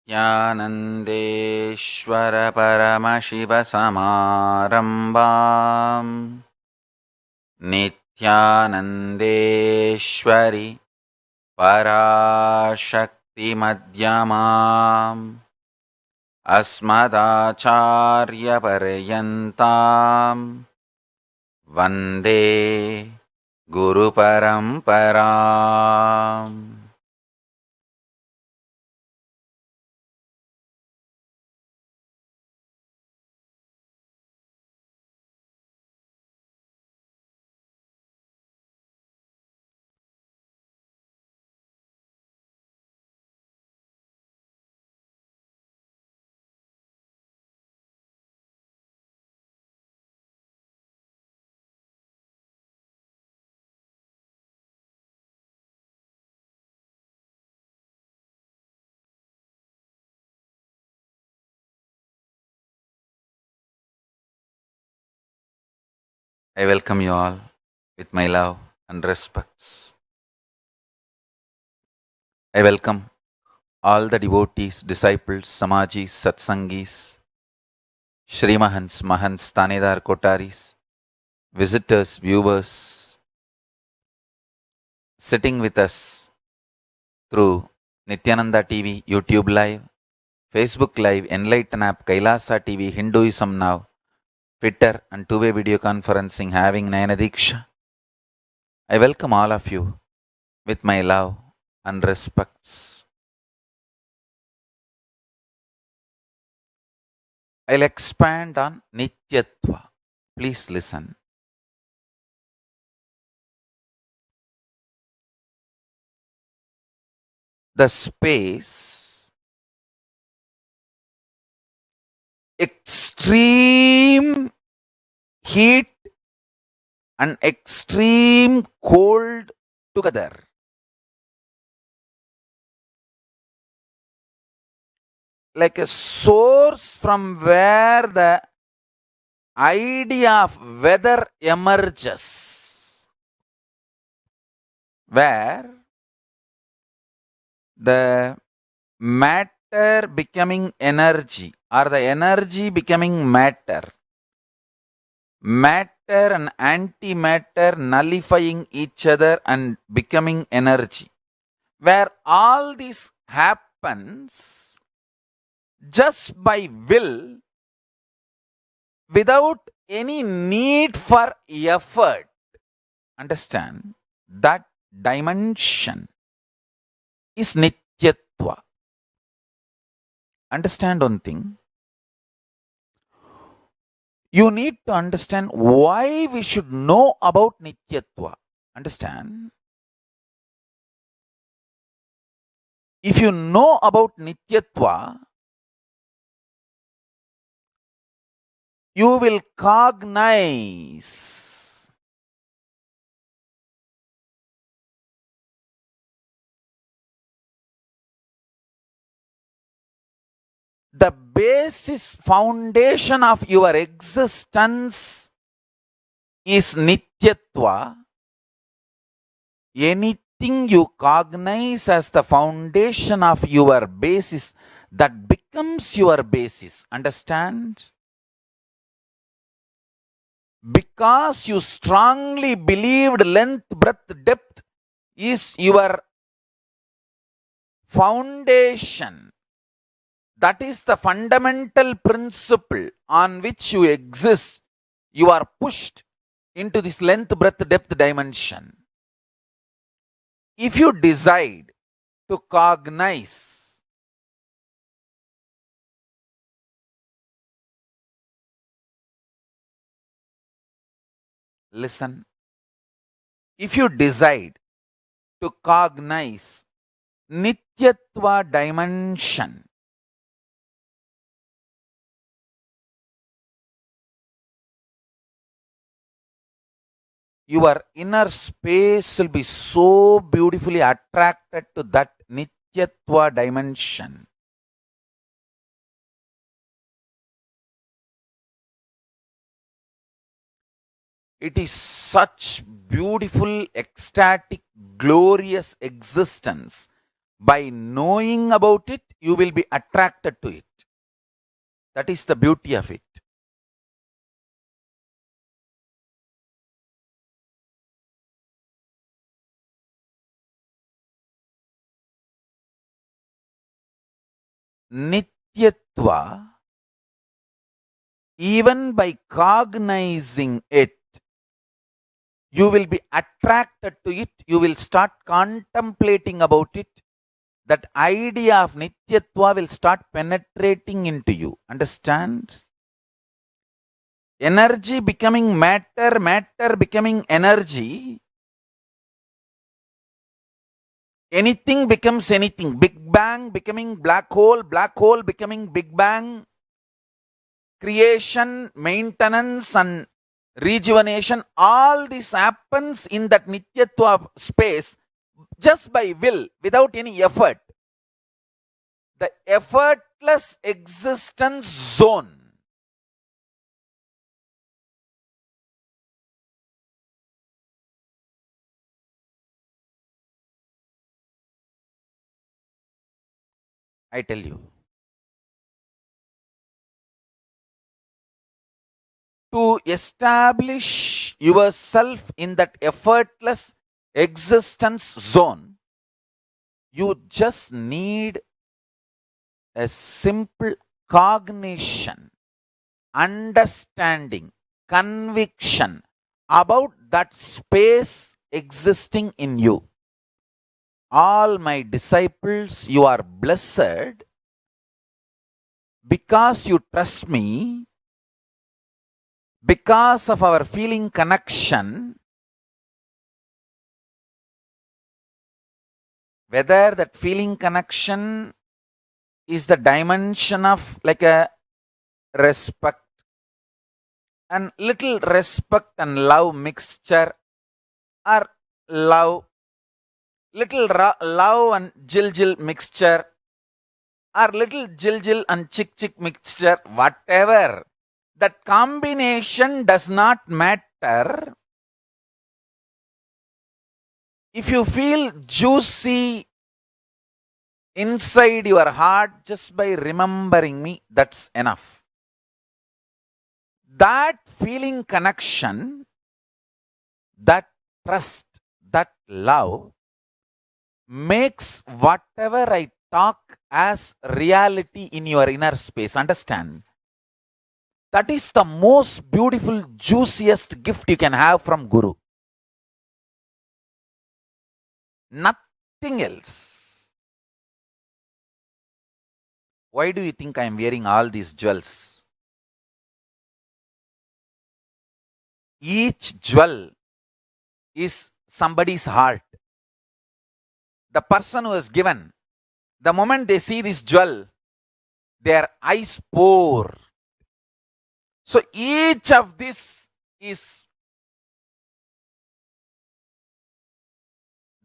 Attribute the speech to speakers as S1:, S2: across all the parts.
S1: नित्यानन्देश्वर परमशिवसमारम्भाम् नित्यानन्देश्वरि पराशक्तिमध्यमाम् अस्मदाचार्यपर्यन्ताम् वन्दे गुरुपरम्पराम्. I welcome you all with my love and respects. I welcome all the devotees, disciples, Samajis, Satsangis, Shrimahans, Mahants, Tanedar Kotaris, visitors, viewers, sitting with us through Nityananda TV, YouTube Live, Facebook Live, Enlighten App, Kailasa TV, Hinduism Now, Twitter and two-way video conferencing having Nayanadiksha. I welcome all of you with my love and respects. I'll expand on Nityatva. Please listen. The space, extreme heat and extreme cold together. Like a source from where the idea of weather emerges, where the matter becoming energy or the energy becoming matter, matter and antimatter nullifying each other and becoming energy, where all this happens just by will without any need for effort. Understand? That dimension is Nityatva. Understand one thing. You need to understand why we should know about Nityatva. Understand? If you know about Nityatva, you will cognize the basis foundation of your existence is Nityatva. Anything you cognize as the foundation of your basis, that becomes your basis. Understand? Because you strongly believed length, breadth, depth is your foundation. That is the fundamental principle on which you exist. You are pushed into this length, breadth, depth dimension. If you decide to cognize listen, if you decide to cognize Nityatva dimension, your inner space will be so beautifully attracted to that Nityatva dimension. It is such beautiful, ecstatic, glorious existence By knowing about it, you will be attracted to it. That is the beauty of it. Nityatva, even by cognizing it, you will be attracted to it. You will start contemplating about it. That idea of Nityatva will start penetrating into you. Understand? Energy becoming matter, matter becoming energy. Anything becomes anything. Big Bang becoming black hole becoming Big Bang. Creation, maintenance and rejuvenation, all this happens in that Nityatva space just by will, without any effort. The effortless existence zone. I tell you. To establish yourself in that effortless existence zone, you just need a simple cognition, understanding, conviction about that space existing in you. All my disciples, you are blessed because you trust me, because of our feeling connection. Whether that feeling connection is the dimension of like a respect and little respect and love mixture, or love, little love and jill mixture, or little jill and chick mixture, whatever. That combination does not matter. If you feel juicy inside your heart just by remembering me, that's enough. That feeling connection, that trust, that love makes whatever I talk as reality in your inner space. Understand? That is the most beautiful, juiciest gift you can have from Guru. Nothing else. Why do you think I am wearing all these jewels? Each jewel is somebody's heart. The person who has given, the moment they see this jewel, their eyes pour. So each of this is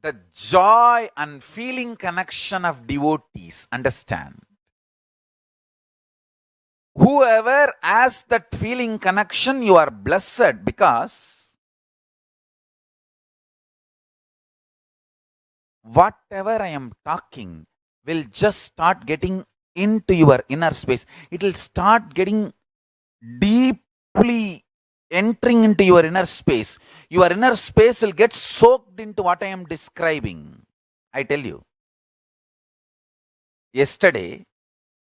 S1: the joy and feeling connection of devotees. Understand? Whoever has that feeling connection, you are blessed, because whatever I am talking will just start getting into your inner space. It will start getting deeply entering into your inner space. Your inner space will get soaked into what I am describing. I tell you. Yesterday,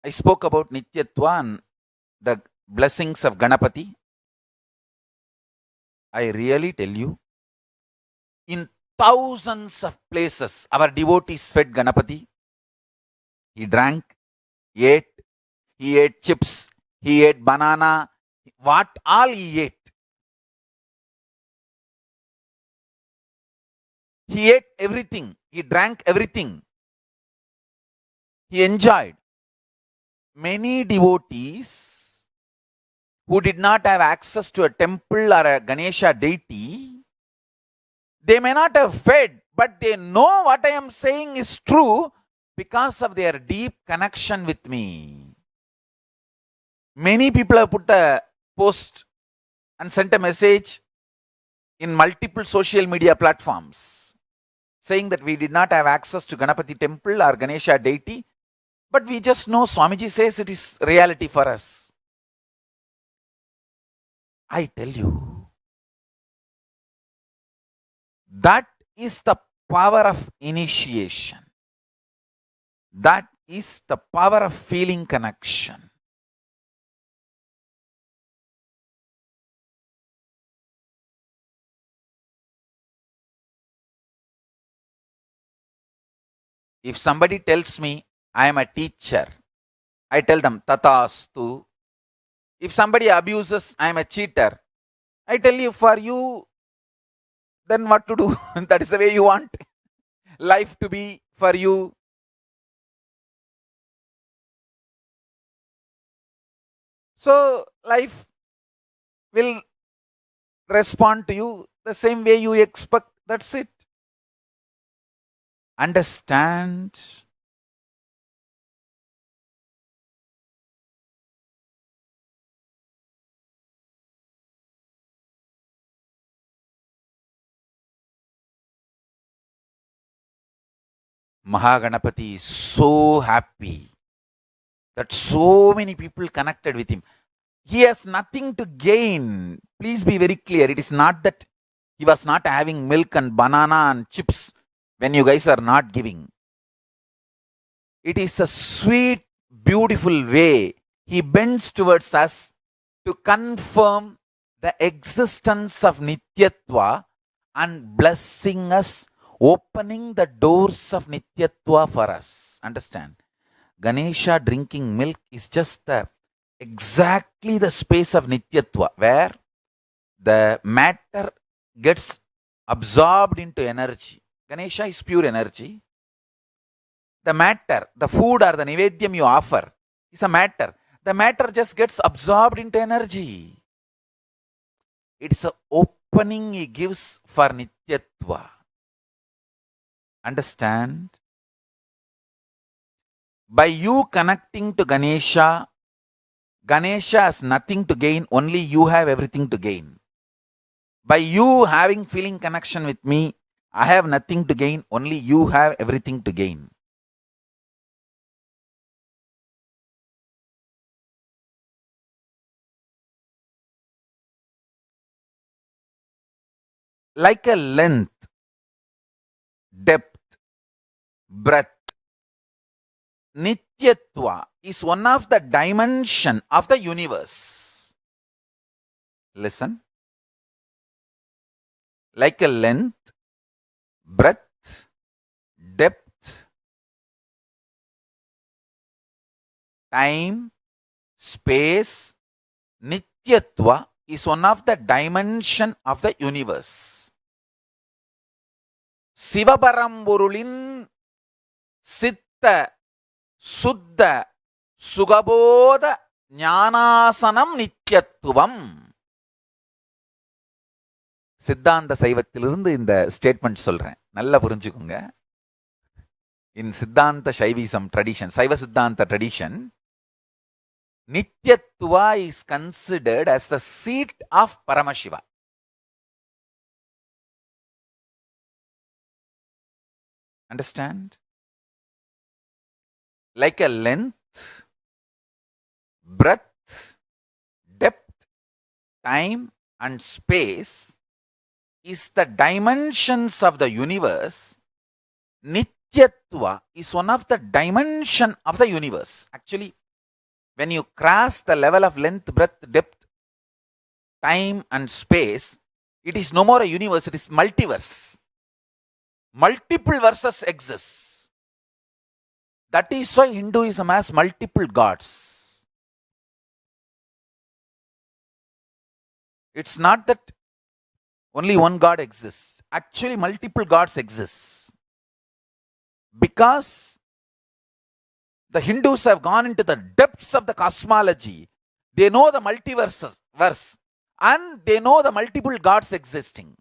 S1: I spoke about Nityatva and the blessings of Ganapati. I really tell you, in thousands of places, our devotees fed Ganapati. He drank, he ate chips, he ate banana, what all he ate. He ate everything, he drank everything. He enjoyed. Many devotees who did not have access to a temple or a Ganesha deity, they may not have fed, but they know what I am saying is true because of their deep connection with me. Many people have put a post and sent a message in multiple social media platforms saying that we did not have access to Ganapati temple or Ganesha deity, but we just know Swamiji says it is reality for us. I tell you, that is the power of initiation. That is the power of feeling connection. If somebody tells me I am a teacher, I tell them Tatastu. If somebody abuses, I am a cheater, I tell you, for you, then what to do? That is the way you want life to be for you. So life will respond to you the same way you expect. That's it. Understand? Mahaganapati is so happy that so many people connected with him. He has nothing to gain. Please be very clear. It is not that he was not having milk and banana and chips when you guys are not giving. It is a sweet, beautiful way he bends towards us to confirm the existence of Nityatva and blessing us, opening the doors of Nityatva for us. Understand? Ganesha drinking milk is just exactly the space of Nityatva where the matter gets absorbed into energy. Ganesha is pure energy. The matter, the food or the nivedyam you offer is a matter. The matter just gets absorbed into energy. It's an opening he gives for Nityatva. Understand? By you connecting to Ganesha, Ganesha has nothing to gain, only you have everything to gain. By you having feeling connection with me, I have nothing to gain, only you have everything to gain. Like a length, depth, breadth, Nityatva is one of the dimension of the universe. Listen. Like a length, breadth, depth, time, space, Nityatva is one of the dimension of the universe. சிவபரம்பொருளின் சித்த சுத்த சுகபோத ஞானாசனம் நித்தியத்துவம். சித்தாந்த சைவத்திலிருந்து இந்த statement சொல்றேன், நல்லா புரிஞ்சுக்குங்க. இன் சித்தாந்த Saivism tradition, Saiva Siddhanta tradition, Nityatva is considered as the seat of Paramashiva. Understand? Like a length, breadth, depth, time and space is the dimensions of the universe. Nityatva is one of the dimension of the universe. Actually, when you cross the level of length, breadth, depth, time and space, it is no more a universe, it is multiverse. Multiple verses exist. That is why Hinduism has multiple gods. It's not that only one God exists. Actually, multiple gods exist. Because the Hindus have gone into the depths of the cosmology, they know the multiverse and they know the multiple gods existing.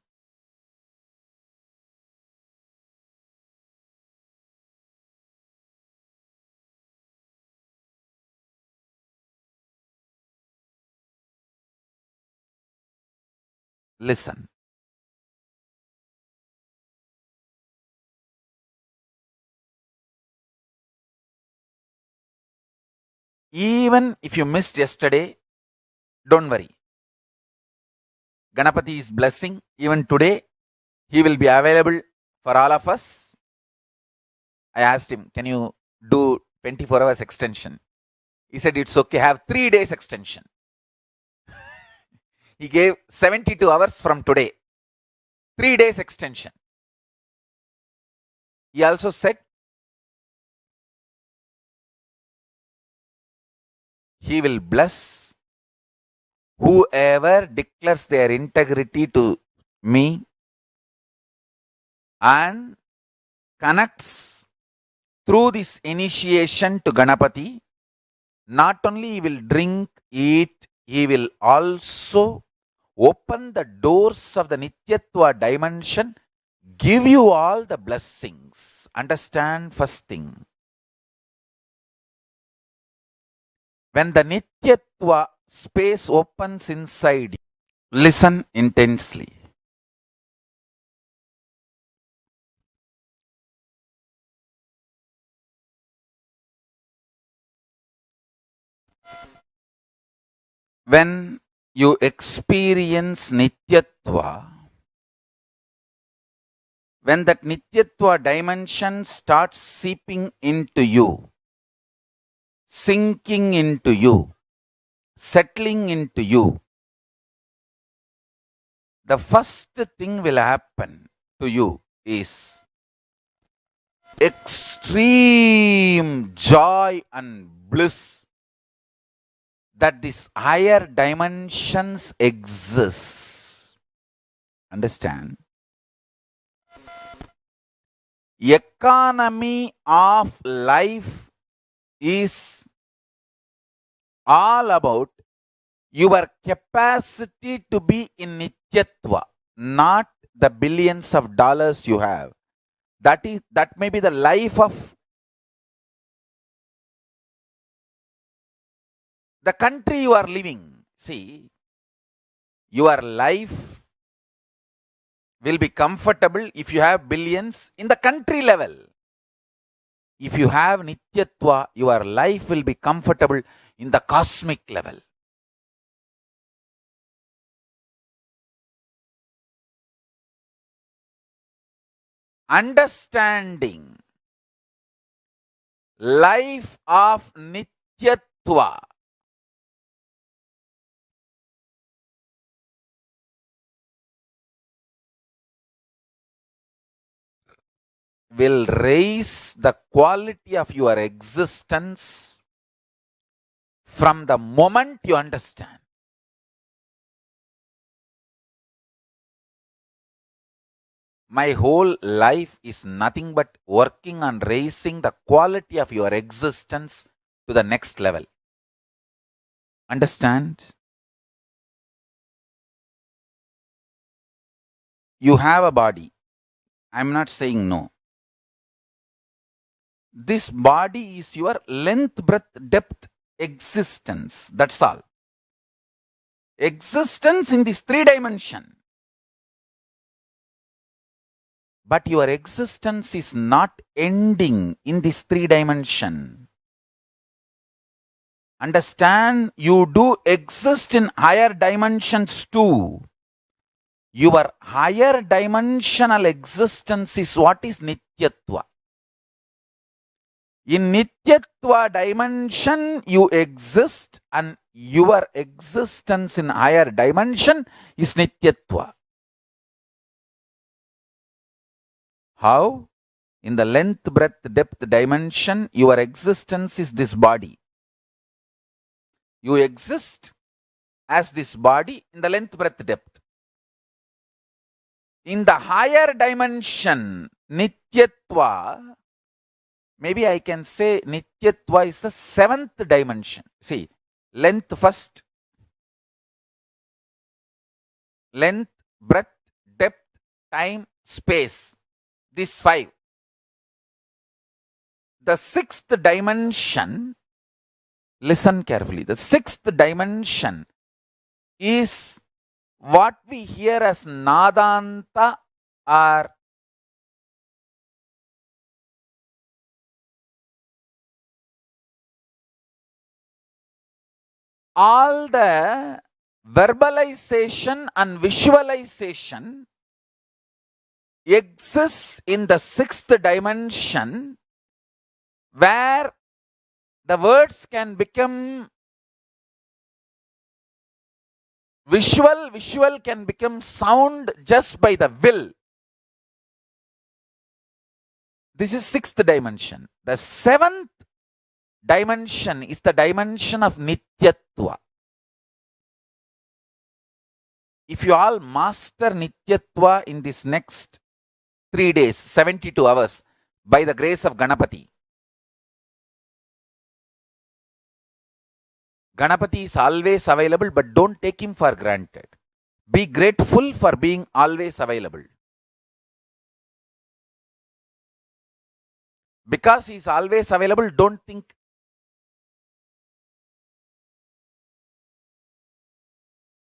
S1: Listen. Even if you missed yesterday, don't worry. Ganapati is blessing. Even today, he will be available for all of us. I asked him, can you do 24 hours extension? He said, it's okay, have 3 days extension. He gave 72 hours from today, 3 days extension. He also said, he will bless whoever declares their integrity to me and connects through this initiation to Ganapati. Not only he will drink, eat, he will also open the doors of the Nityatva dimension, give you all the blessings. Understand first thing. When the Nityatva space opens inside you, listen intensely. When you experience Nityatva, when that Nityatva dimension starts seeping into you, sinking into you, settling into you, the first thing will happen to you is extreme joy and bliss that these higher dimensions exist. Understand? Economy of life is all about your capacity to be in Nityatva, not the billions of dollars you have. That may be the life of the country you are living. See, your life will be comfortable if you have billions in the country level. If you have Nityatva, your life will be comfortable in the cosmic level. Understanding life of Nityatva will raise the quality of your existence from the moment you understand. My whole life is nothing but working on raising the quality of your existence to the next level. Understand? You have a body. I'm not saying no. This body is your length, breadth, depth existence. That's all. Existence in this 3 dimension. But your existence is not ending in this 3 dimension. Understand, you do exist in higher dimensions too. Your higher dimensional existence is what is Nityatva. In Nityatva dimension, you exist, and your existence in higher dimension is Nityatva. How? In the length, breadth, depth dimension, your existence is this body. You exist as this body in the length, breadth, depth. In the higher dimension, Nityatva, maybe I can say Nityatva is the 7th dimension. See, length first, length, breadth, depth, time, space. These 5. The 6th dimension, listen carefully, the 6th dimension is what we hear as Nadanta or all the verbalization and visualization exists in the sixth dimension, where the words can become visual can become sound just by the will. This is sixth dimension. The seventh dimension is the dimension of Nityatva. If you all master Nityatva in this next 3 days, 72 hours, by the grace of Ganapati, Ganapati is always available, but don't take him for granted. Be grateful for being always available. Because he is always available, don't think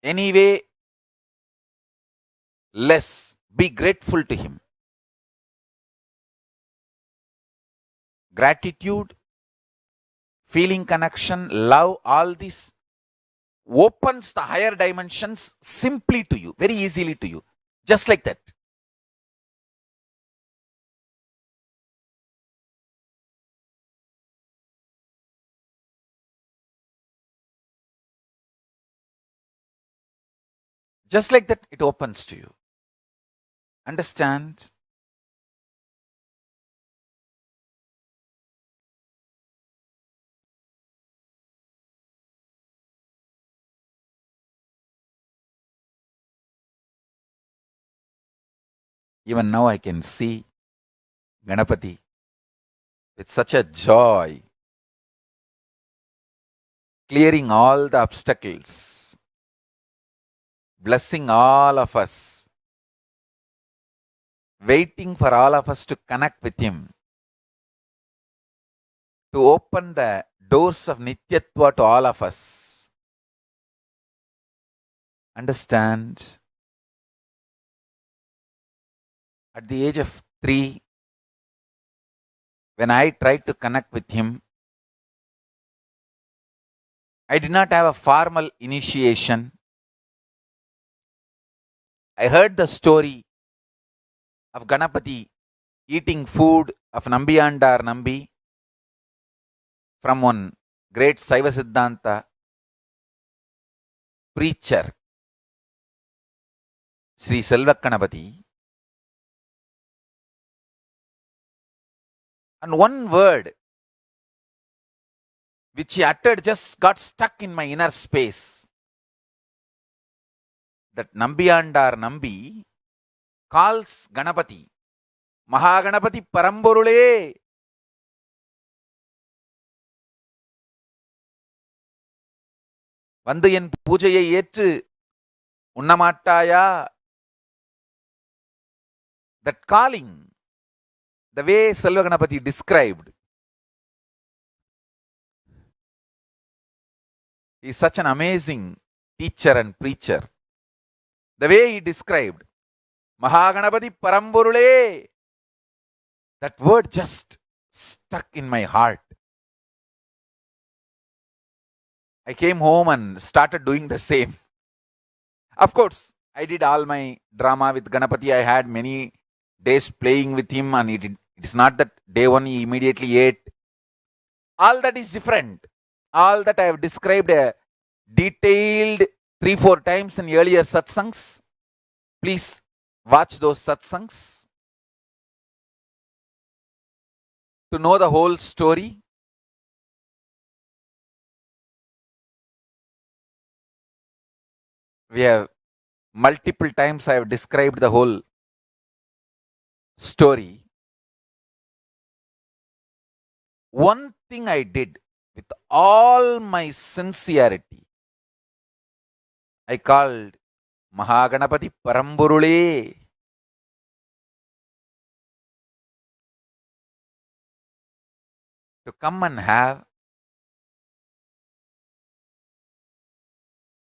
S1: anyway less. Be grateful to him. Gratitude, feeling connection, love, all this opens the higher dimensions simply to you, very easily to you, just like that. Just like that, it opens to you. Understand? Even now I can see Ganapati with such a joy, clearing all the obstacles, blessing all of us, waiting for all of us to connect with him, to open the doors of Nityatva to all of us. Understand? At the age of 3, when I tried to connect with him, I did not have a formal initiation. I heard the story of Ganapati eating food of Nambiyandar Nambi from one great Saiva Siddhanta preacher, Sri Selvakanapati. And one word which he uttered just got stuck in my inner space. That Nambiyandar Nambi calls Ganapati, Mahaganapati Paramborule. வந்து என் பூஜையை ஏற்று உண்ணமாட்டாயா? That calling, the way Selvaganapati described, he is such an amazing teacher and preacher. The way he described, Mahaganapati Paramborule, that word just stuck in my heart. I came home and started doing the same. Of course, I did all my drama with Ganapati. I had many days playing with him, and it is not that day one he immediately ate. All that is different. All that I have described detailed 3-4 times in earlier satsangs. Please watch those satsangs to know the whole story. We have multiple times I have described the whole story. One thing I did with all my sincerity, I called Mahaganapati Paramburule. To come and have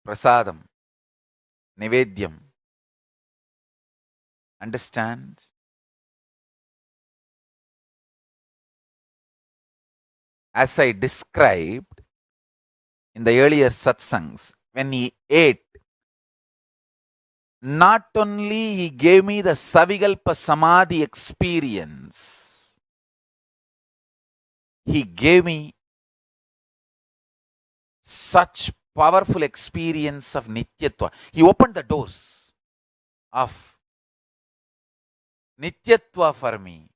S1: prasadam, nivedyam. Understand? As I described, in the earlier satsangs, when he ate, not only he gave me the Savikalpa Samadhi experience, he gave me such powerful experience of Nityatva. He opened the doors of Nityatva for me.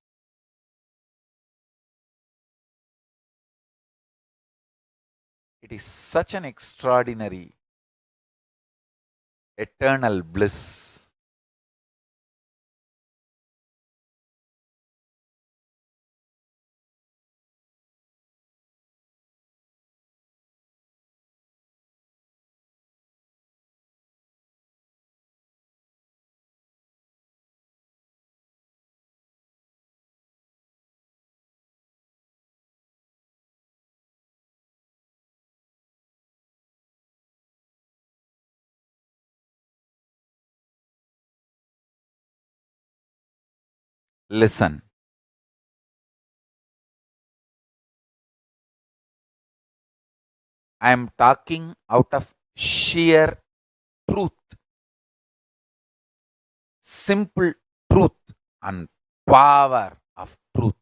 S1: It is such an extraordinary, eternal bliss. Listen. I am talking out of sheer truth, simple truth, and power of truth.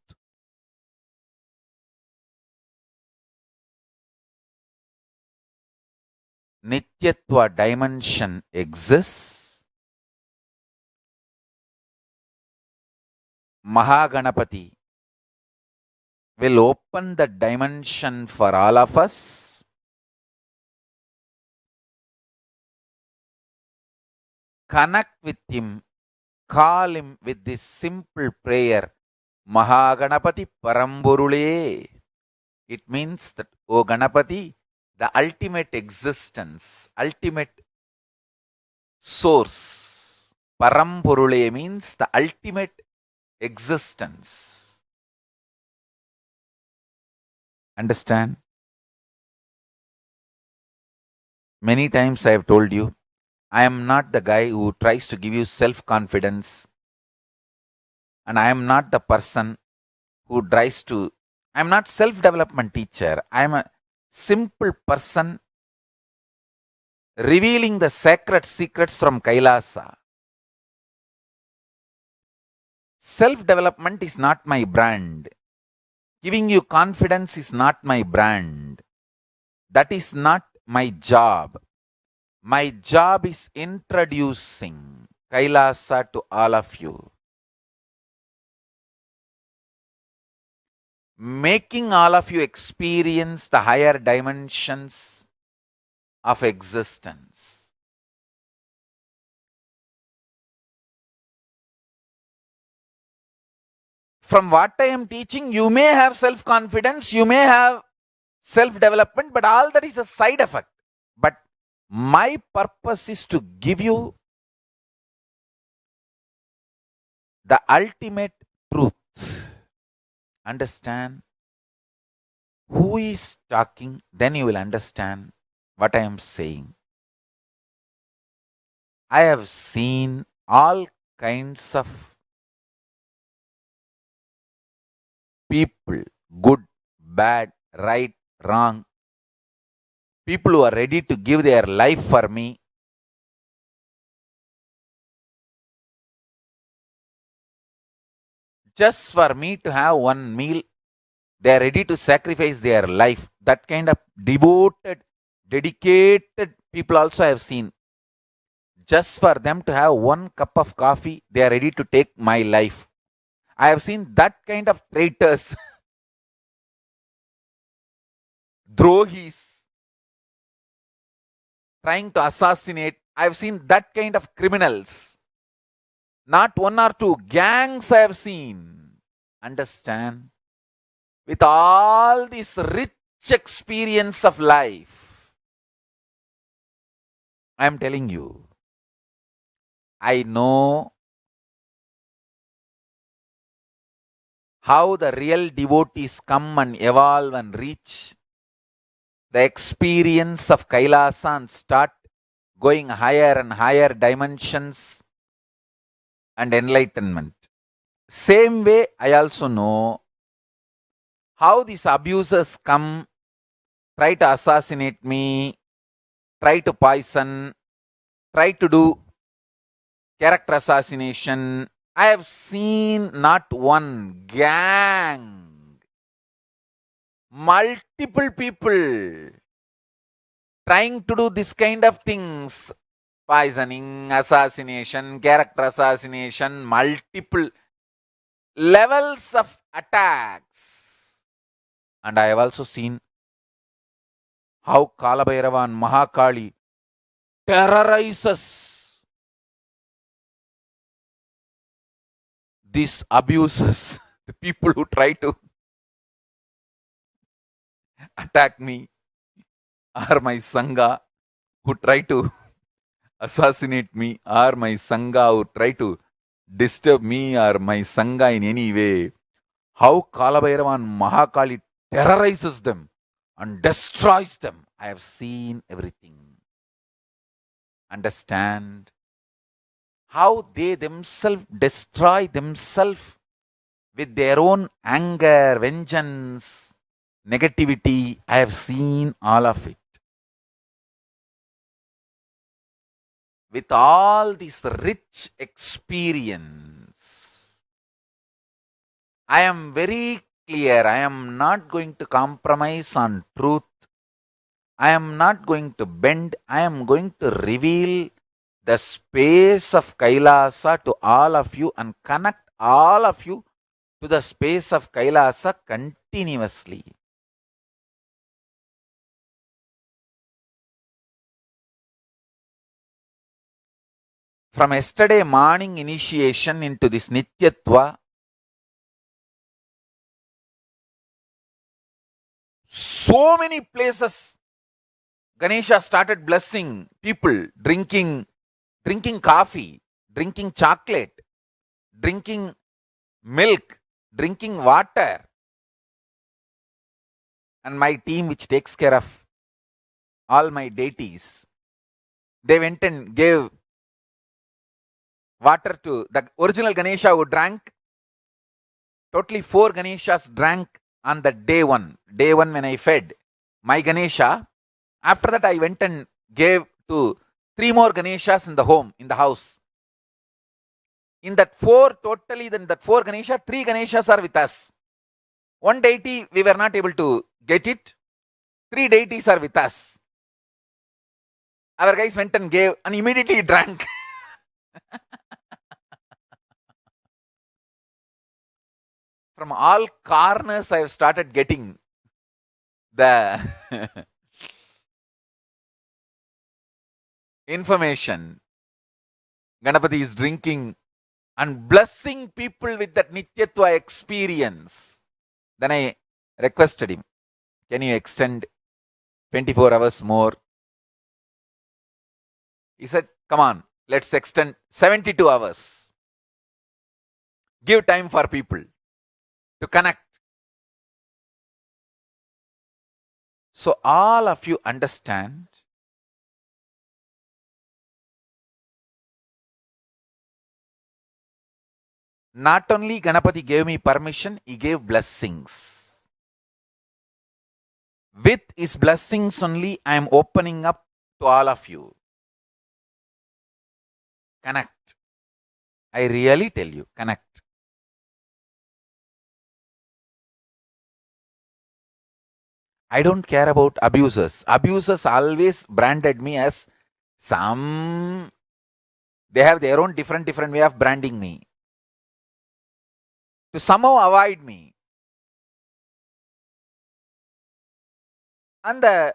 S1: Nityatva dimension exists. Mahaganapati will open the dimension for all of us. Connect with him, call him with this simple prayer, Mahaganapati Paramburule. It means that, O Ganapati, the ultimate existence, ultimate source. Parampurule means the ultimate existence. Understand? Many times I have told you, I am not the guy who tries to give you self-confidence, and I am not the person who tries to, I am not self-development teacher. I am a simple person revealing the sacred secrets from Kailasa. Self-development is not my brand. Giving you confidence is not my brand. That is not my job. My job is introducing Kailasa to all of you. Making all of you experience the higher dimensions of existence. From what I am teaching, you may have self-confidence, you may have self-development, but all that is a side effect. But my purpose is to give you the ultimate truth. Understand who is talking, then you will understand what I am saying. I have seen all kinds of people, good, bad, right, wrong, people who are ready to give their life for me. Just for me to have one meal, they are ready to sacrifice their life. That kind of devoted, dedicated people also I have seen. Just for them to have one cup of coffee, they are ready to take my life. I have seen that kind of traitors, drohis, trying to assassinate. I have seen that kind of criminals. Not one or two, gangs I have seen. Understand? With all this rich experience of life, I am telling you, I know how the real devotees come and evolve and reach the experience of Kailasa and start going higher and higher dimensions and enlightenment. Same way, I also know how these abusers come try to assassinate me, try to poison, try to do character assassination. I have seen not one gang, multiple people trying to do this kind of things: poisoning, assassination, character assassination, multiple levels of attacks. And I have also seen how Kalabhairava and Mahakali terrorizes these abusers, the people who try to attack me, or my Sangha who try to assassinate me, or my Sangha who try to disturb me or my Sangha in any way. How Kalabhairava and Mahakali terrorizes them and destroys them. I have seen everything. Understand how they themselves destroy themselves with their own anger, vengeance, negativity. I have seen all of it. With all this rich experience, I am very clear. I am not going to compromise on truth. I am not going to bend. I am going to reveal the space of Kailasa to all of you and connect all of you to the space of Kailasa continuously. From yesterday morning initiation into this Nityatva, so many places Ganesha started blessing people, drinking coffee, drinking chocolate, drinking milk, drinking water. And my team, which takes care of all my deities, they went and gave water to the original Ganesha who drank. Totally 4 Ganeshas drank on the day one. Day one when I fed my Ganesha. After that, I went and gave to 3 more Ganeshas in the home, in the house. In that 4, totally, then that 4 Ganesha, 3 Ganeshas are with us. One deity, we were not able to get it. 3 deities are with us. Our guys went and gave and immediately drank. From all corners, I have started getting the information. Ganapati is drinking and blessing people with that Nityatva experience. Then I requested him, can you extend 24 hours more? He said, come on, let's extend 72 hours. Give time for people to connect. So all of you understand, not only Ganapati gave me permission, he gave blessings. With his blessings only, I am opening up to all of you. Connect. I really tell you, connect. I don't care about abusers. Abusers always branded me as some. They have their own different way of branding me. To somehow avoid me. And the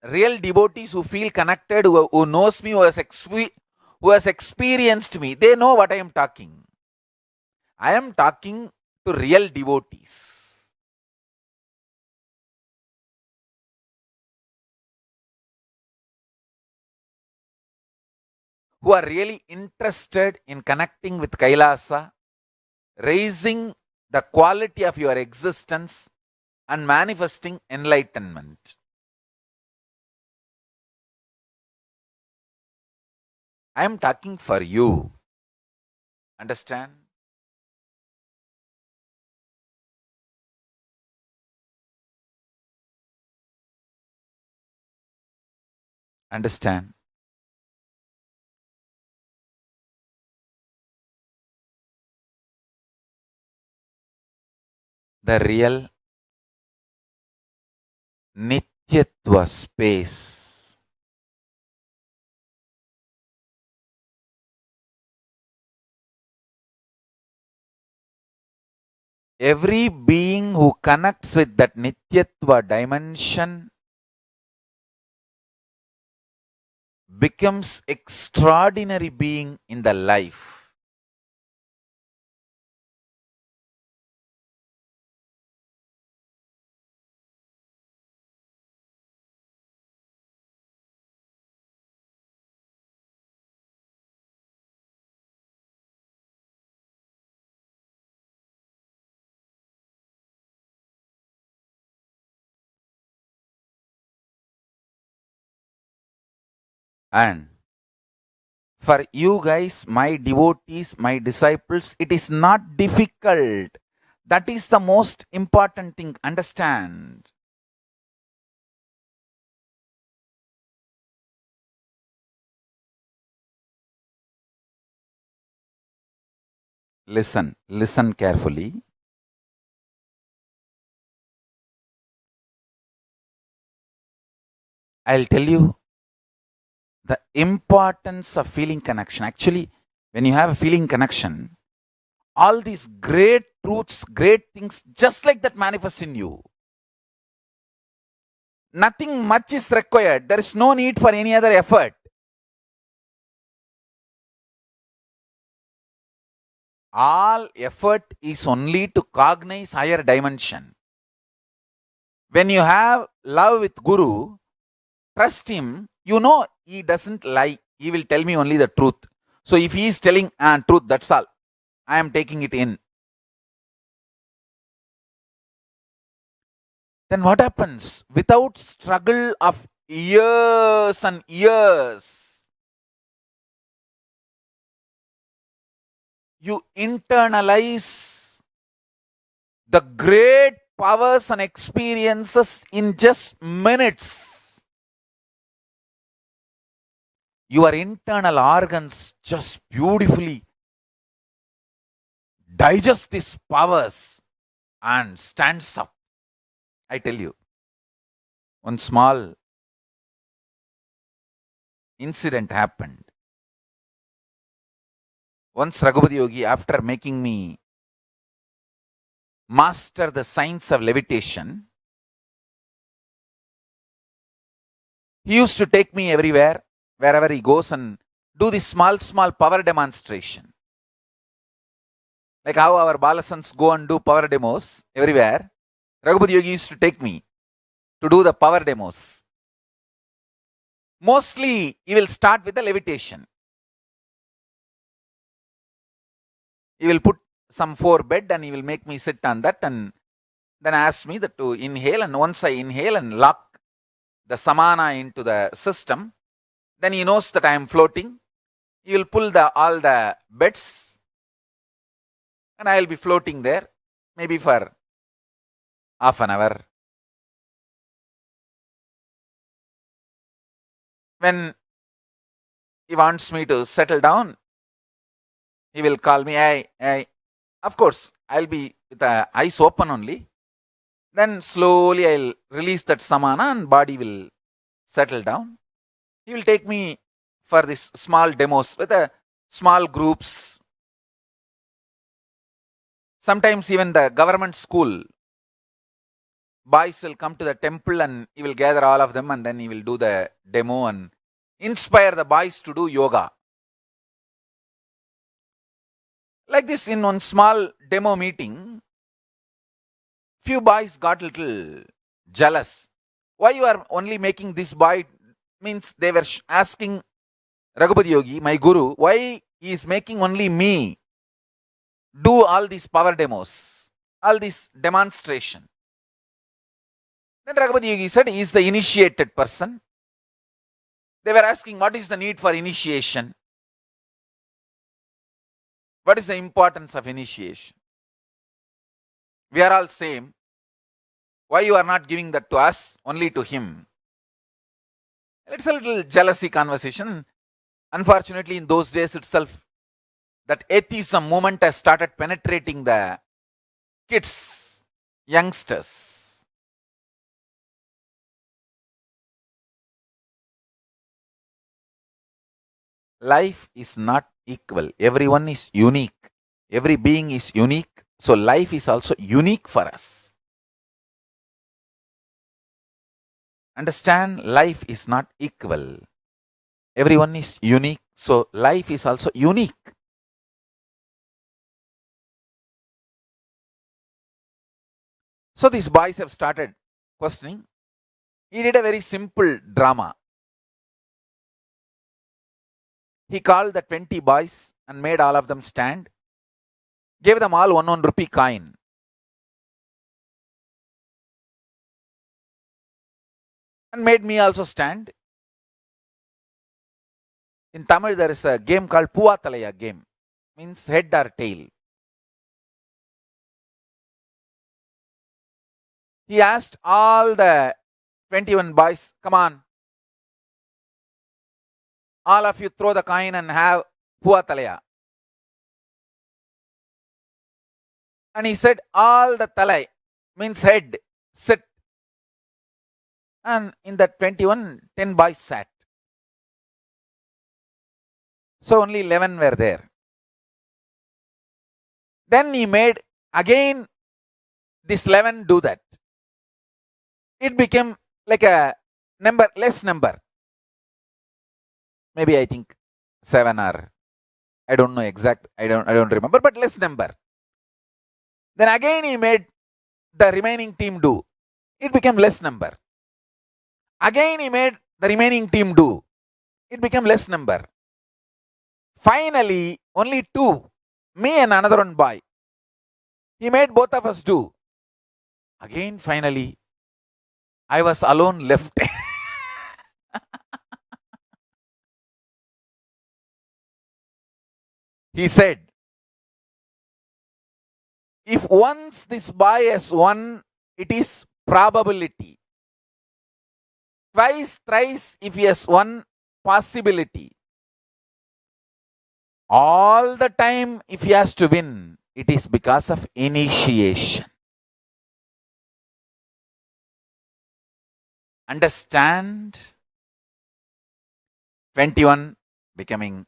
S1: real devotees who feel connected, who knows me, who has experienced me, they know what I am talking. I am talking to real devotees. Who are really interested in connecting with Kailasa, raising the quality of your existence and manifesting enlightenment. I am talking for you. Understand? Understand? The real Nityatva space. Every being who connects with that Nityatva dimension becomes extraordinary being in the life. And for you guys, my devotees, my disciples, it is not difficult. That is the most important thing. Understand? Listen carefully. I'll tell you the importance of feeling connection. Actually, when you have a feeling connection, all these great truths, great things, just like that manifest in you. Nothing much is required. There is no need for any other effort. All effort is only to cognize higher dimension. When you have love with Guru, trust him. You know he doesn't lie. He will tell me only the truth. So if he is telling truth, that's all. I am taking it in. Then what happens? Without struggle of years and years, you internalize the great powers and experiences in just minutes. Your internal organs just beautifully digest these powers and stands up. I tell you, one small incident happened. Once Raghupati Yogi, after making me master the science of levitation, he used to take me everywhere, wherever he goes, and do this small power demonstration. Like how our Balasans go and do power demos everywhere, Raghupati Yogi used to take me to do the power demos. Mostly, he will start with the levitation. He will put some 4 bed and he will make me sit on that and then ask me that to inhale. And once I inhale and lock the samana into the system, then he knows that I am floating. He will pull all the beds and I will be floating there maybe for half an hour. When he wants me to settle down, he will call me. Of course, I'll be with the eyes open only. Then slowly I'll release that samana and body will settle down. He will take me for this small demos with small groups. Sometimes even the government school boys will come to the temple and he will gather all of them and then he will do the demo and inspire the boys to do yoga. Like this, in one small demo meeting, few boys got a little jealous. Why you are only making this boy? Means they were asking Raghupati Yogi, my guru, why he is making only me do all these power demos, all this demonstration. Then Raghupati Yogi said, he is the initiated person. They were asking, what is the need for initiation? What is the importance of initiation? We are all same. Why you are not giving that to us, only to him? It's a little jealousy conversation. Unfortunately, in those days itself, that atheism movement has started penetrating the kids, youngsters. Life is not equal. Everyone is unique. Every being is unique. So life is also unique for us. Understand, life is not equal. Everyone is unique. So life is also unique. So these boys have started questioning. He did a very simple drama. He called the 20 boys and made all of them stand, gave them all 1 rupee coin. And made me also stand. In Tamil, there is a game called Puvatalaya game, means head or tail. He asked all the 21 boys, come on, all of you throw the coin and have Puvatalaya. And he said, all the talai, means head, sit. And in that 21, 10 boys sat. So only 11 were there. Then he made again this 11 do that. It became like a number, less number. Maybe I think 7 or I don't know exact, I don't remember, but less number. Then again he made the remaining team do. It became less number. Again he made the remaining team do. It became less number. Finally, only 2, me and another one boy. He made both of us do. Again, finally, I was alone left. He said, if once this boy has won, it is probability. Twice, thrice, if he has won, possibility. All the time, if he has to win, it is because of initiation. Understand? 21 becoming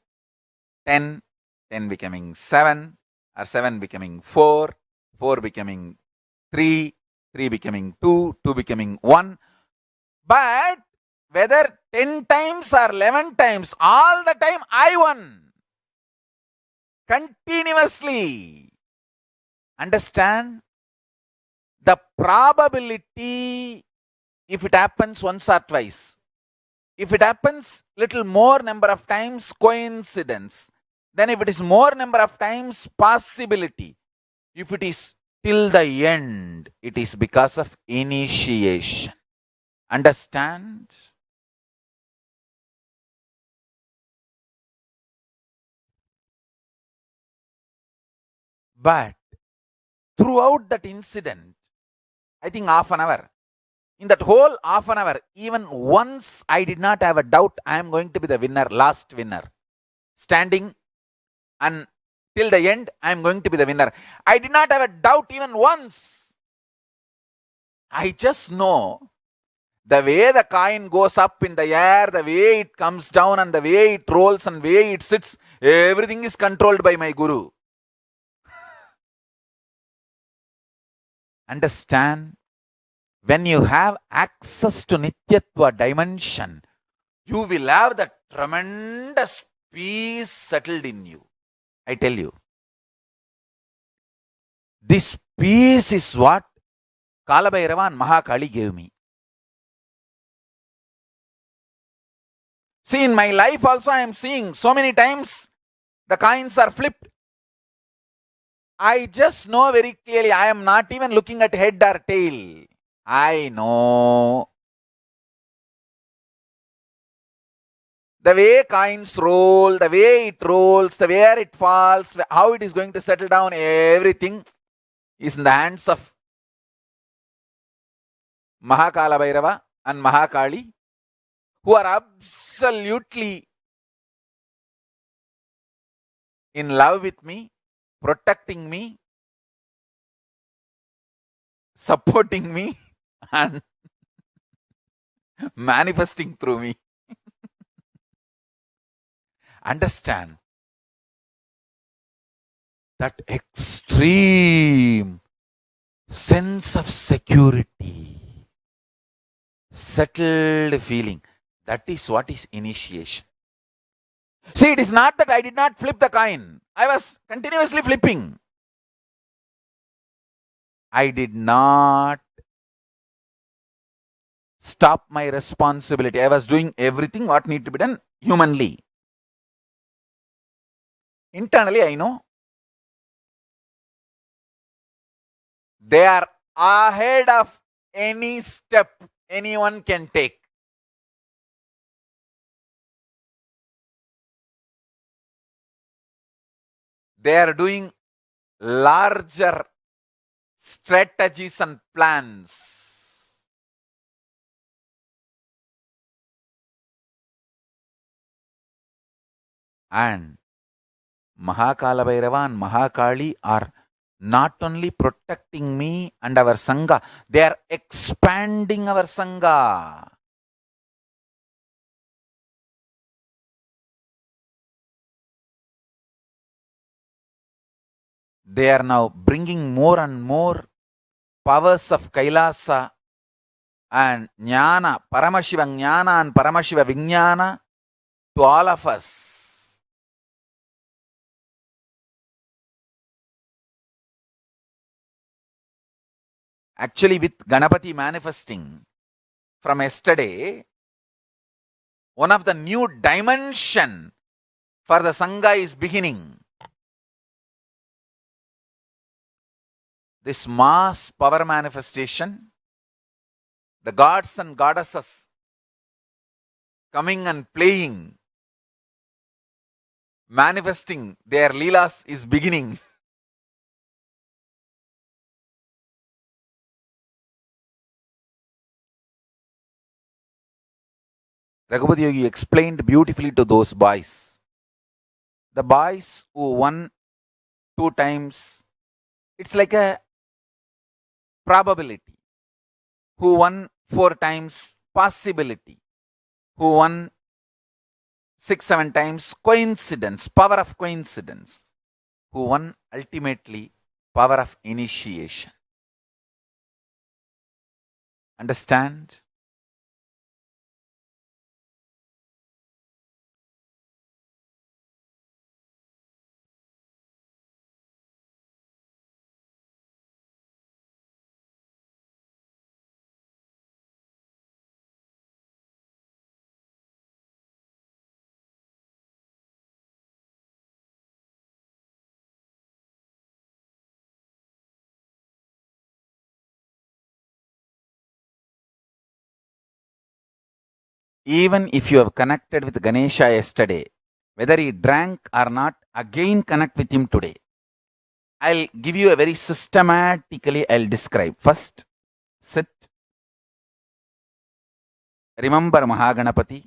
S1: 10, 10 becoming 7, or 7 becoming 4, 4 becoming 3, 3 becoming 2, 2 becoming 1. But whether 10 times or 11 times, all the time I won. Continuously. Understand? The probability, if it happens once or twice, if it happens little more number of times, coincidence. Then if it is more number of times, possibility. If it is till the end, it is because of initiation. Understand? But throughout that incident, I think half an hour, in that whole half an hour, even once I did not have a doubt I am going to be the winner, last winner. Standing and till the end, I am going to be the winner. I did not have a doubt even once. I just know the way the coin goes up in the air, the way it comes down and the way it rolls and the way it sits, everything is controlled by my Guru. Understand? When you have access to Nityatva dimension, you will have that tremendous peace settled in you. I tell you. This peace is what Kalabhairava and Mahakali gave me. See, in my life also I am seeing so many times the coins are flipped. I just know very clearly, I am not even looking at head or tail. I know. The way coins roll, the way it rolls, the way it falls, how it is going to settle down, everything is in the hands of Mahakala Bhairava and Mahakali, who are absolutely in love with me, protecting me, supporting me, and manifesting through me. Understand that extreme sense of security, settled feeling. That is what is initiation. See, it is not that I did not flip the coin. I was continuously flipping. I did not stop my responsibility. I was doing everything what need to be done humanly. Internally, I know they are ahead of any step anyone can take. They are doing larger strategies and plans. And Mahakala Bhairava and Mahakali are not only protecting me and our Sangha, they are expanding our Sangha. They are now bringing more and more powers of Kailasa and Jnana, Paramashiva Jnana and Paramashiva Vijnana to all of us. Actually, with Ganapati manifesting from yesterday, one of the new dimension for the Sangha is beginning. This mass power manifestation, the gods and goddesses coming and playing, manifesting their leelas is beginning. Raghupati Yogi explained beautifully to those boys. The boys who won 2 times, it's like a probability. Who won 4 times, possibility. Who won 6, 7 times, coincidence, power of coincidence. Who won ultimately, power of initiation. Understand? Even if you have connected with Ganesha yesterday, whether he drank or not, again connect with him today. I'll give you a very systematically, I'll describe. First, sit. Remember Mahaganapati.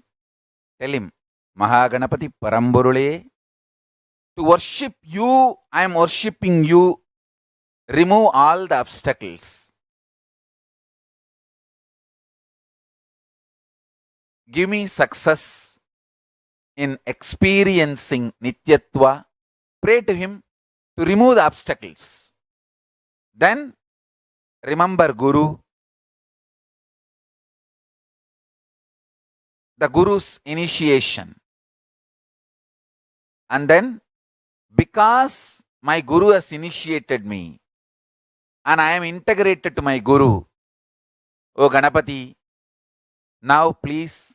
S1: Tell him, Mahaganapati Paramburule. To worship you, I am worshipping you. Remove all the obstacles. Give me success in experiencing Nityatva. Pray to him to remove the obstacles. Then remember Guru. The Guru's initiation. And then, because my Guru has initiated me and I am integrated to my Guru, O Ganapati, now please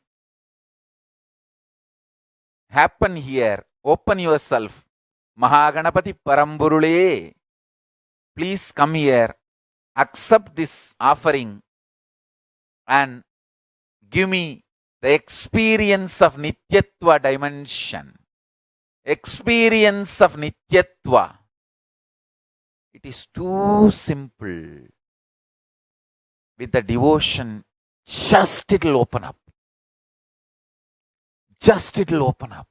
S1: happen here, open yourself. Mahaganapati Paramburule, please come here, accept this offering and give me the experience of Nityatva dimension. Experience of Nityatva. It is too simple. With the devotion, just it will open up. just it will open up.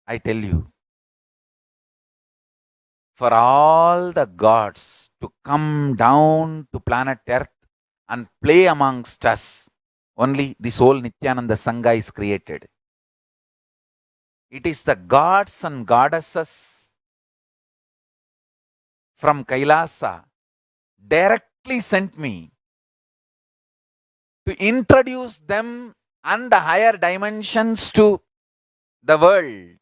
S1: I tell you, for all the gods to come down to planet Earth and play amongst us, only this whole Nityananda Sangha is created. It is the gods and goddesses from Kailasa directly sent me to introduce them and the higher dimensions to the world,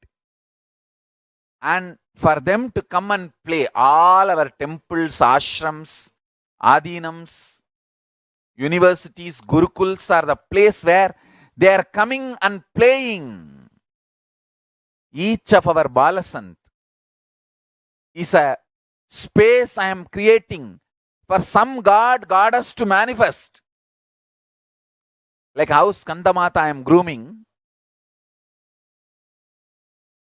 S1: and for them to come and play. All our temples, ashrams, adinams, universities, gurukuls are the place where they are coming and playing. Each of our Balasant is a space I am creating for some god, goddess to manifest. Like how Skandamata I am grooming.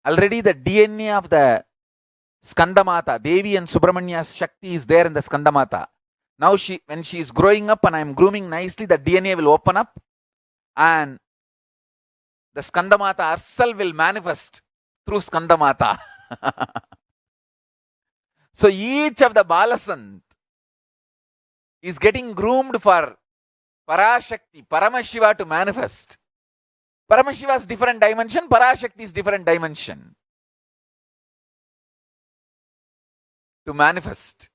S1: Already the DNA of the Skandamata, Devi and Subramania's Shakti is there in the Skandamata. Now when she is growing up and I am grooming nicely, the DNA will open up and the Skandamata herself will manifest through Skandamata. So each of the Balasant is getting groomed for Parashakti, Paramashiva to manifest. Paramashiva's different dimension, Parashakti's different dimension to manifest.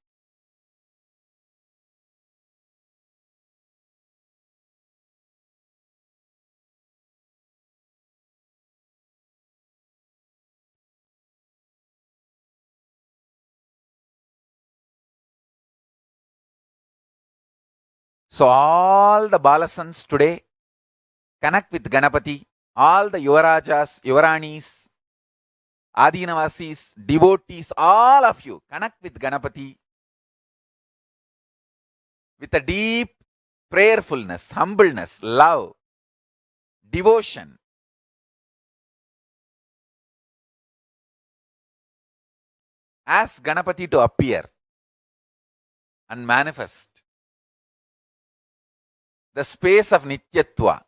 S1: So all the Balasants today connect with Ganapati, all the Yuvarajas, Yuvaranis, Adinavasis, devotees, all of you connect with Ganapati with a deep prayerfulness, humbleness, love, devotion. Ask Ganapati to appear and manifest the space of Nityatva.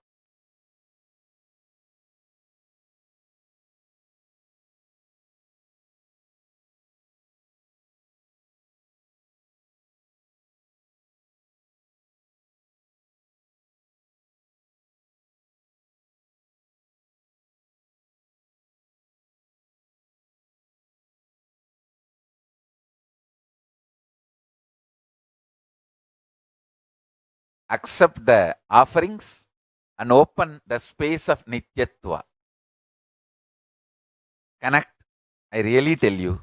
S1: Accept the offerings and open the space of Nityatva. Connect. I really tell you.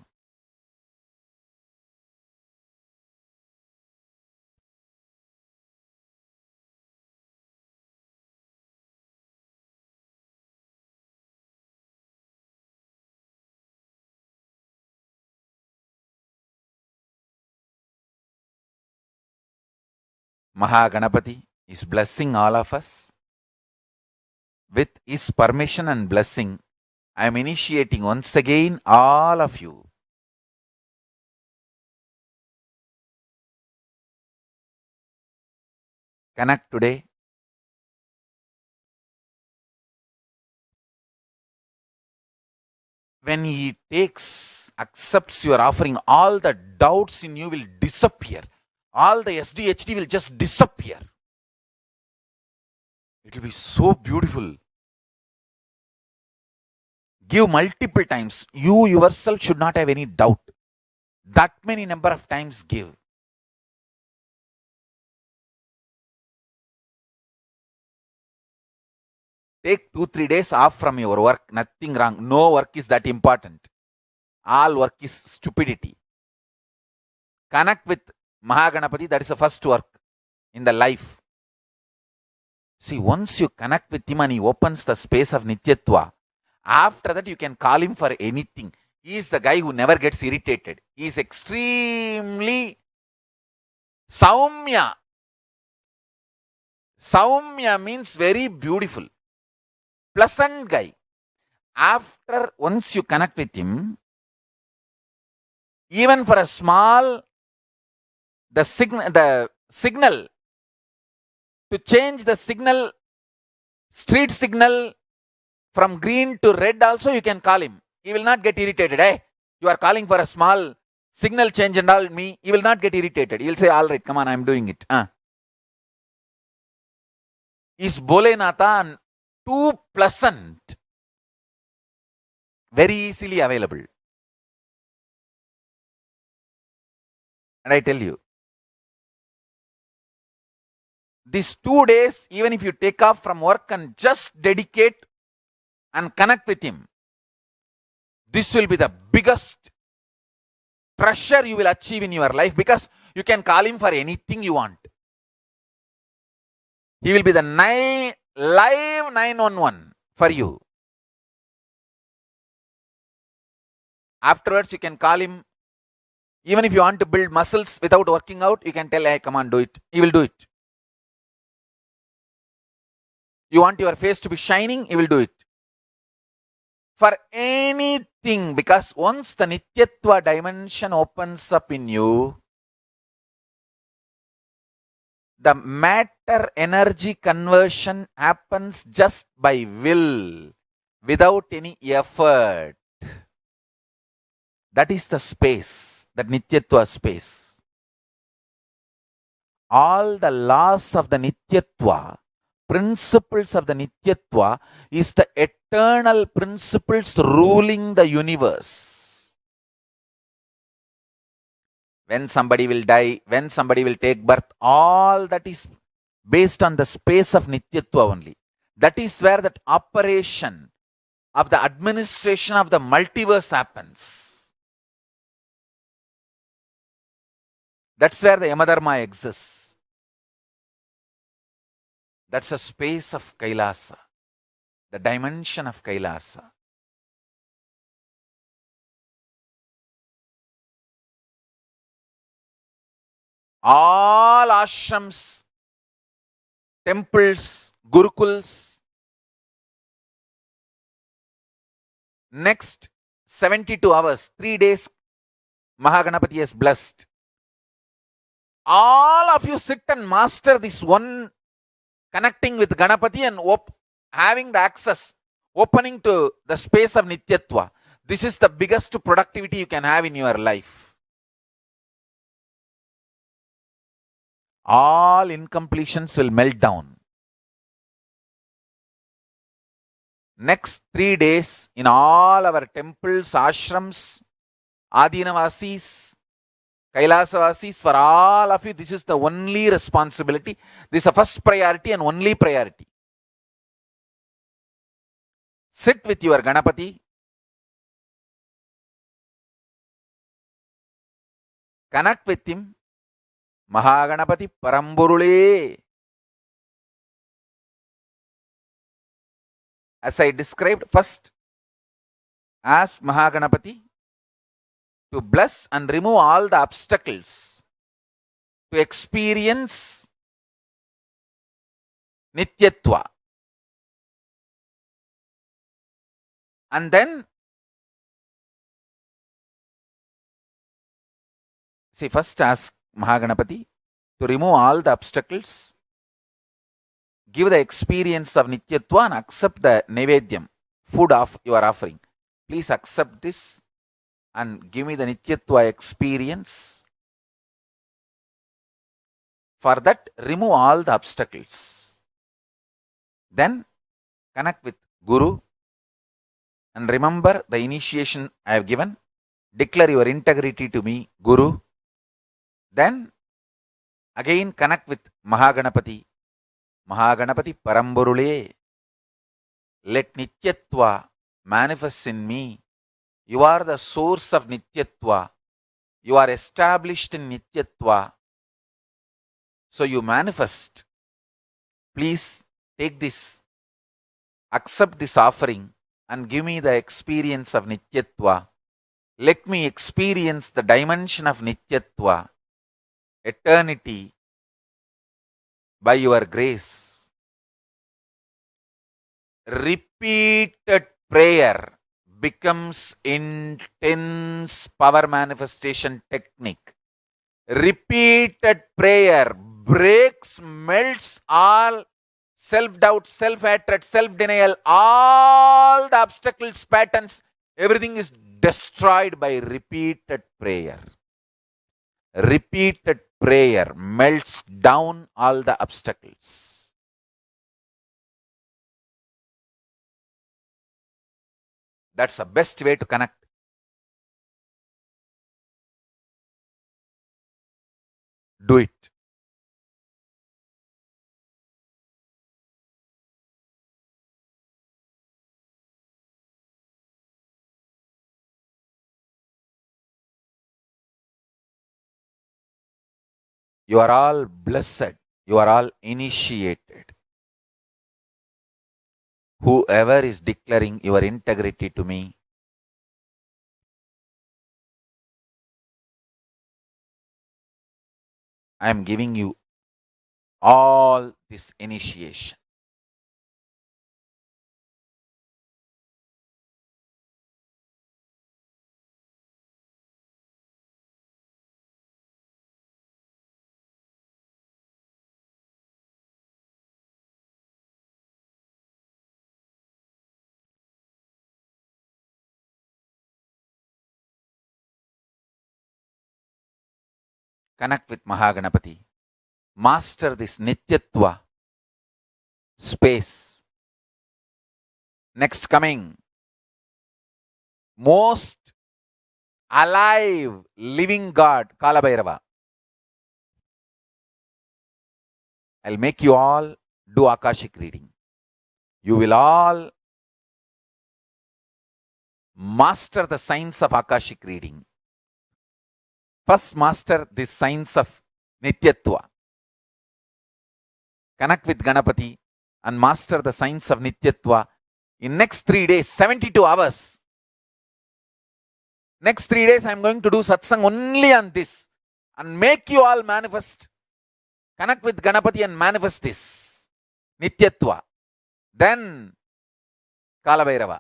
S1: Mahaganapati is blessing all of us. With his permission and blessing, I am initiating once again all of you. Connect today. When he accepts your offering, all the doubts in you will disappear. All the SDHD will just disappear. It will be so beautiful. Give multiple times. You yourself should not have any doubt. That many number of times give. Take 2-3 days off from your work. Nothing wrong. No work is that important. All work is stupidity. Connect with Mahaganapati. That is the first work in the life. See, once you connect with him and he opens the space of Nityatva, after that you can call him for anything. He is the guy who never gets irritated. He is extremely Saumya. Saumya means very beautiful. Pleasant guy. Once you connect with him, even for a small, the signal To change the signal, street signal from green to red also you can call him. He will not get irritated. Hey, you are calling for a small signal change and all me. He will not get irritated. He will say, all right, come on, I am doing it. Is Bholenatha too pleasant? Very easily available. And I tell you, these 2 days, even if you take off from work and just dedicate and connect with him, this will be the biggest treasure you will achieve in your life, because you can call him for anything you want. He will be the live 911 for you. Afterwards, you can call him. Even if you want to build muscles without working out, you can tell, hey, come on, do it. He will do it. You want your face to be shining, he will do it. For anything, because once the Nityatva dimension opens up in you, the matter energy conversion happens just by will, without any effort. That is the space, that Nityatva space. All the laws of the Nityatva, principles of the Nityatva, is the eternal principles ruling the universe. When somebody will die, when somebody will take birth, all that is based on the space of Nityatva only. That is where that operation of the administration of the multiverse happens. That's where the Yamadharma exists. That's a space of Kailasa, the dimension of Kailasa. All ashrams, temples, gurukuls, next 72 hours, 3 days, Mahaganapati has blessed. All of you sit and master this one, connecting with Ganapati and having the access, opening to the space of Nityatva. This is the biggest productivity you can have in your life. All incompletions will melt down. Next 3 days, in all our temples, ashrams, Adinavasis, Kailasavasis, for all of you, this is the only responsibility. This is the first priority and only priority. Sit with your Ganapati. Connect with him. Mahaganapati Paramburule. As I described, first ask Mahaganapati to bless and remove all the obstacles to experience Nityatva. And then, first ask Mahaganapati to remove all the obstacles, give the experience of Nityatva and accept the Nevedyam, food of you are offering. Please accept this and give me the Nityatva experience. For that, remove all the obstacles. Then, connect with Guru and remember the initiation I have given. Declare your integrity to me, Guru. Then, again connect with Mahaganapati. Mahaganapati Paramburule. Let Nityatva manifest in me. You are the source of Nityatva. You are established in Nityatva. So you manifest. Please take this, accept this offering and give me the experience of Nityatva. Let me experience the dimension of Nityatva, eternity, by your grace. Repeated prayer becomes intense power manifestation technique. Repeated prayer breaks, melts all self-doubt, self-hatred, self-denial, all the obstacles, patterns, everything is destroyed by repeated prayer. Repeated prayer melts down all the obstacles. That's the best way to connect. Do it. You are all blessed. You are all initiated. Whoever is declaring your integrity to me, I am giving you all this initiation. Connect with Mahaganapati. Master this Nityatva space. Next coming, most alive living God, Kalabhairava. I'll make you all do Akashic reading. You will all master the science of Akashic reading. First, master the science of Nityatva. Connect with Ganapati and master the science of Nityatva in next 3 days, 72 hours. Next 3 days, I am going to do satsang only on this and make you all manifest. Connect with Ganapati and manifest this Nityatva. Then, Kalabhairava.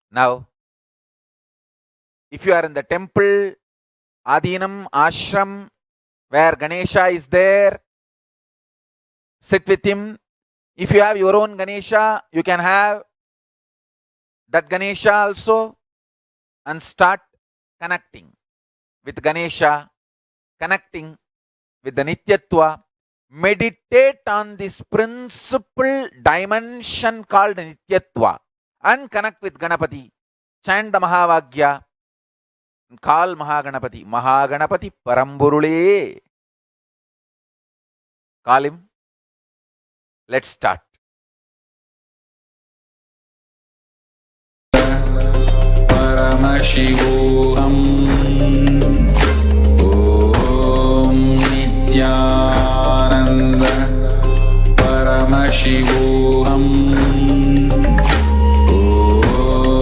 S1: Now, if you are in the temple, Adinam, Ashram, where Ganesha is there, sit with him. If you have your own Ganesha, you can have that Ganesha also and start connecting with Ganesha, connecting with the Nityatva. Meditate on this principal dimension called Nityatva and connect with Ganapati. Chant the Mahavagya. Call Mahaganapati. Mahaganapati Paramburule. Call him. Let's start.
S2: Paramashivoham Om Nityananda Paramashivoham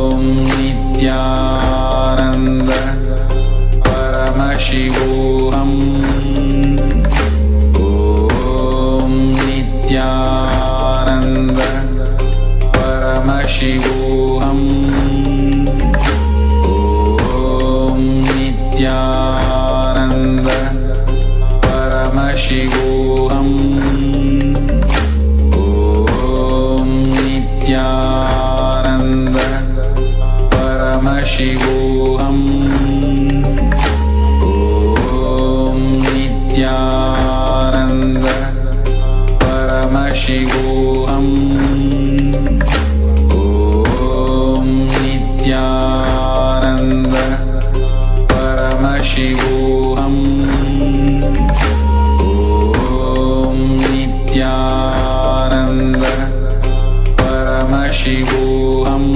S2: Om Nityananda Paramashivoham Om Nityananda Paramashivoham Nityananda Paramashivoham Om Nityananda Paramashivoham Om Nityananda Paramashivoham Om Nityananda Paramashivoham Om Nityananda Paramashivoham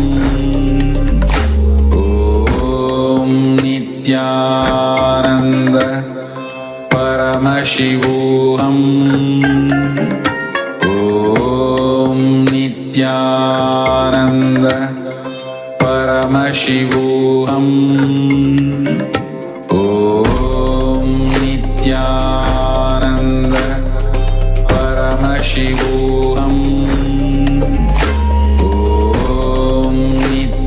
S2: Om Nityananda Paramashivoham Om Nityananda Paramashivoham Om Nityananda Paramashivoham Om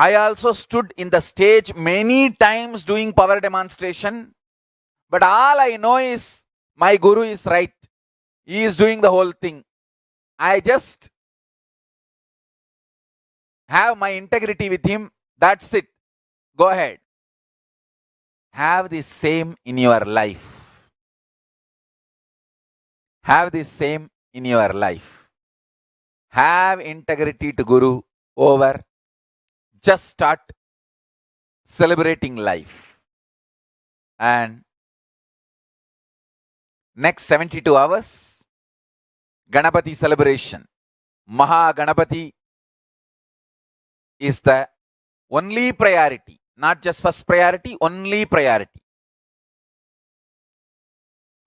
S1: I also stood in the stage many times doing power demonstration, but all I know is my Guru is right. He is doing the whole thing. I just have my integrity with him. That's it. Go ahead. Have the same in your life. Have the same in your life. Have integrity to Guru over. Just start celebrating life. And next 72 hours, Ganapati celebration. Maha Ganapati is the only priority. Not just first priority, only priority.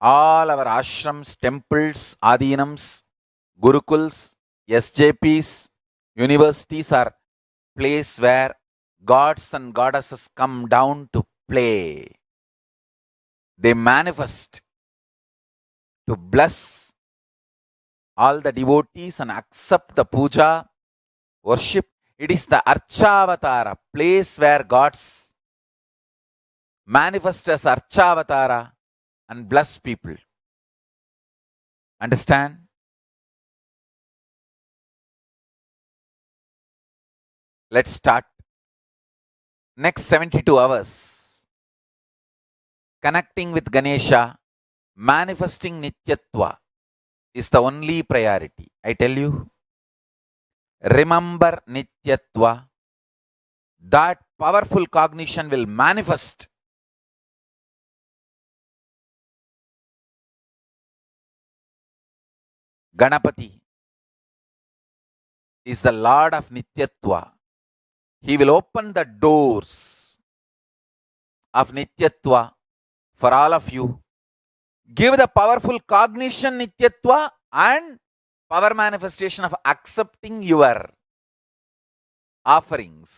S1: All our ashrams, temples, adhinams, gurukuls, SJPs, universities are place where gods and goddesses come down to play. They manifest to bless all the devotees and accept the puja, worship. It is the Archavatara, place where gods manifest as Archavatara and bless people. Understand? Let's start. Next 72 hours, connecting with Ganesha, manifesting Nityatva is the only priority. I tell you, remember Nityatva. That powerful cognition will manifest. Ganapati is the Lord of Nityatva. He will open the doors of Nityatva for all of you. Give the powerful cognition Nityatva and power manifestation of accepting your offerings.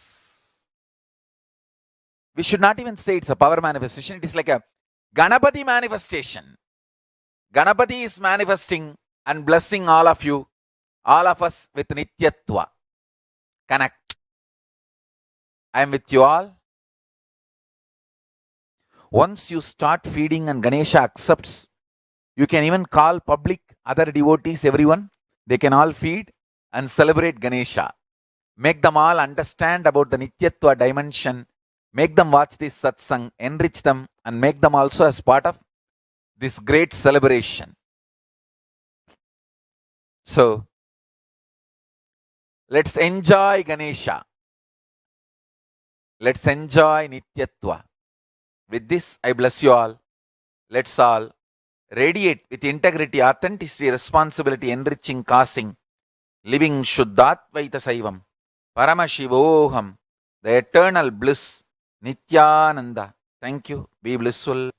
S1: We should not even say it's a power manifestation. It is like a Ganapati manifestation. Ganapati is manifesting and blessing all of you, all of us with Nityatva. Connect. I am with you all. Once you start feeding and Ganesha accepts, you can even call public, other devotees, everyone. They can all feed and celebrate Ganesha. Make them all understand about the Nityatva dimension. Make them watch this satsang, enrich them, and make them also as part of this great celebration. So, let's enjoy Ganesha. Let's enjoy Nityatva. With this, I bless you all. Let's all radiate with integrity, authenticity, responsibility, enriching, causing, living Shuddhatvaita Saivam, Paramashivoham, the eternal bliss, Nityananda. Thank you. Be blissful.